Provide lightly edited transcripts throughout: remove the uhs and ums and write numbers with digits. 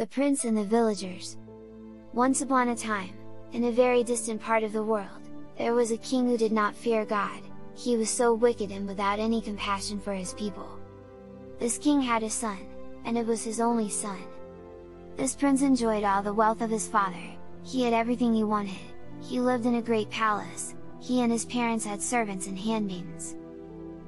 The Prince and the Villagers. Once upon a time, in a very distant part of the world, there was a king who did not fear God. He was so wicked and without any compassion for his people. This king had a son, and it was his only son. This prince enjoyed all the wealth of his father, he had everything he wanted, he lived in a great palace, he and his parents had servants and handmaidens.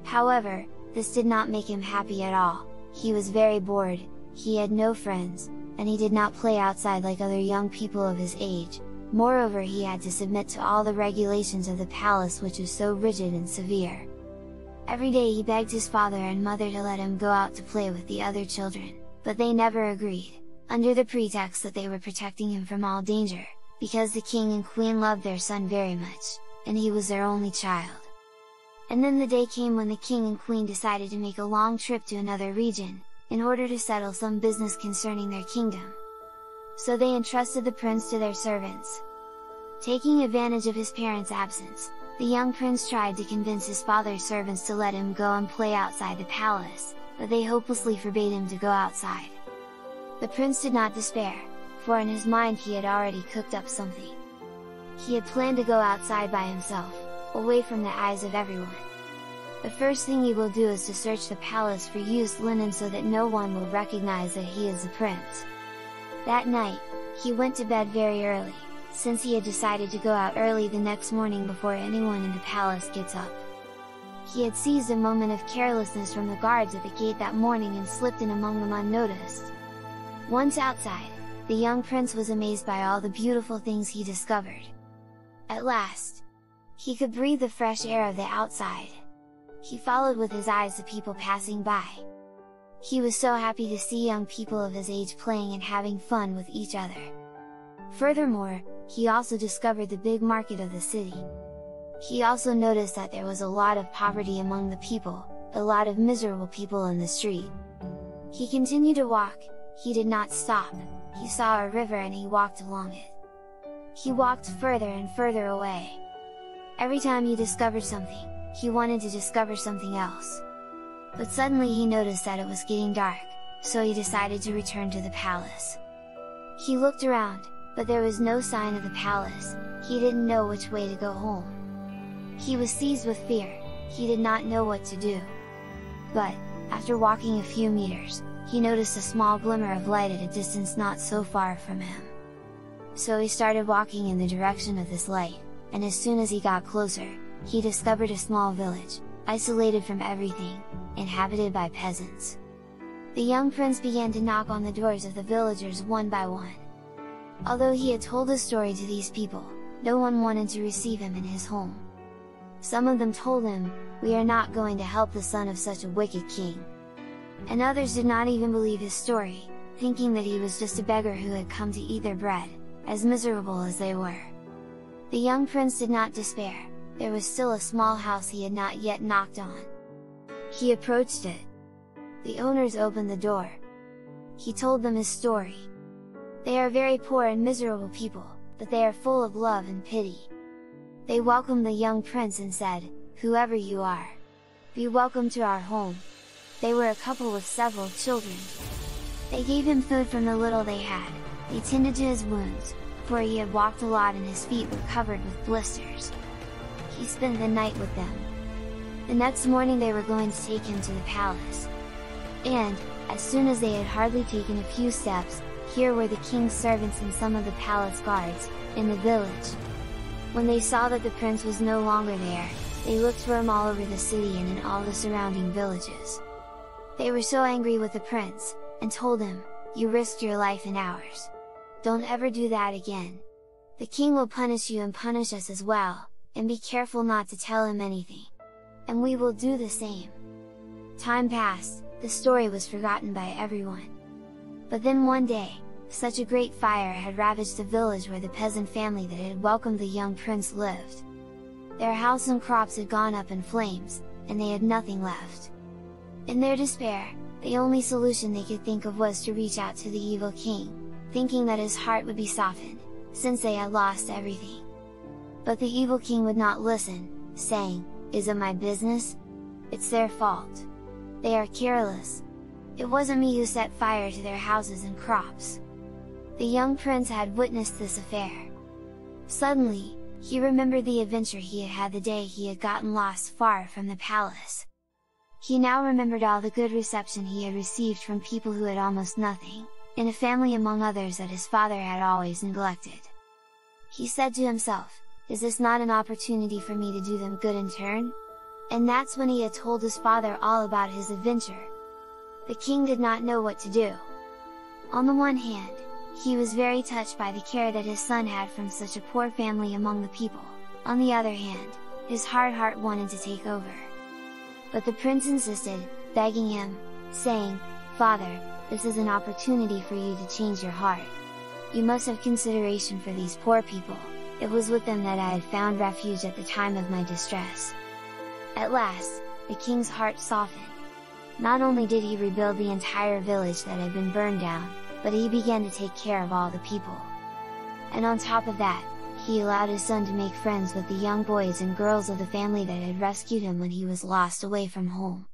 However, this did not make him happy at all, he was very bored, he had no friends, and he did not play outside like other young people of his age. Moreover, he had to submit to all the regulations of the palace, which was so rigid and severe. Every day he begged his father and mother to let him go out to play with the other children, but they never agreed, under the pretext that they were protecting him from all danger, because the king and queen loved their son very much, and he was their only child. And then the day came when the king and queen decided to make a long trip to another region, in order to settle some business concerning their kingdom. So they entrusted the prince to their servants. Taking advantage of his parents' absence, the young prince tried to convince his father's servants to let him go and play outside the palace, but they hopelessly forbade him to go outside. The prince did not despair, for in his mind he had already cooked up something. He had planned to go outside by himself, away from the eyes of everyone. The first thing he will do is to search the palace for used linen so that no one will recognize that he is the prince. That night, he went to bed very early, since he had decided to go out early the next morning before anyone in the palace gets up. He had seized a moment of carelessness from the guards at the gate that morning and slipped in among them unnoticed. Once outside, the young prince was amazed by all the beautiful things he discovered. At last, he could breathe the fresh air of the outside. He followed with his eyes the people passing by. He was so happy to see young people of his age playing and having fun with each other. Furthermore, he also discovered the big market of the city. He also noticed that there was a lot of poverty among the people, a lot of miserable people in the street. He continued to walk, he did not stop, he saw a river and he walked along it. He walked further and further away. Every time he discovered something, he wanted to discover something else. But suddenly he noticed that it was getting dark, so he decided to return to the palace. He looked around, but there was no sign of the palace, he didn't know which way to go home. He was seized with fear, he did not know what to do. But, after walking a few meters, he noticed a small glimmer of light at a distance not so far from him. So he started walking in the direction of this light, and as soon as he got closer, he discovered a small village, isolated from everything, inhabited by peasants. The young prince began to knock on the doors of the villagers one by one. Although he had told his story to these people, no one wanted to receive him in his home. Some of them told him, "We are not going to help the son of such a wicked king." And others did not even believe his story, thinking that he was just a beggar who had come to eat their bread, as miserable as they were. The young prince did not despair, there was still a small house he had not yet knocked on. He approached it. The owners opened the door. He told them his story. They are very poor and miserable people, but they are full of love and pity. They welcomed the young prince and said, "Whoever you are, be welcome to our home." They were a couple with several children. They gave him food from the little they had, they tended to his wounds, for he had walked a lot and his feet were covered with blisters. He spent the night with them. The next morning they were going to take him to the palace. And, as soon as they had hardly taken a few steps, here were the king's servants and some of the palace guards, in the village. When they saw that the prince was no longer there, they looked for him all over the city and in all the surrounding villages. They were so angry with the prince, and told him, "You risked your life and ours. Don't ever do that again. The king will punish you and punish us as well, and be careful not to tell him anything. And we will do the same." Time passed, the story was forgotten by everyone. But then one day, such a great fire had ravaged the village where the peasant family that had welcomed the young prince lived. Their house and crops had gone up in flames, and they had nothing left. In their despair, the only solution they could think of was to reach out to the evil king, thinking that his heart would be softened, since they had lost everything. But the evil king would not listen, saying, "Is it my business? It's their fault. They are careless. It wasn't me who set fire to their houses and crops. The young prince had witnessed this affair. Suddenly, he remembered the adventure he had had the day he had gotten lost far from the palace. He now remembered all the good reception he had received from people who had almost nothing, in a family among others that his father had always neglected. He said to himself, "Is this not an opportunity for me to do them good in turn?" And that's when he had told his father all about his adventure. The king did not know what to do. On the one hand, he was very touched by the care that his son had from such a poor family among the people, on the other hand, his hard heart wanted to take over. But the prince insisted, begging him, saying, "Father, this is an opportunity for you to change your heart. You must have consideration for these poor people, it was with them that I had found refuge at the time of my distress." At last, the king's heart softened. Not only did he rebuild the entire village that had been burned down, but he began to take care of all the people. And on top of that, he allowed his son to make friends with the young boys and girls of the family that had rescued him when he was lost away from home.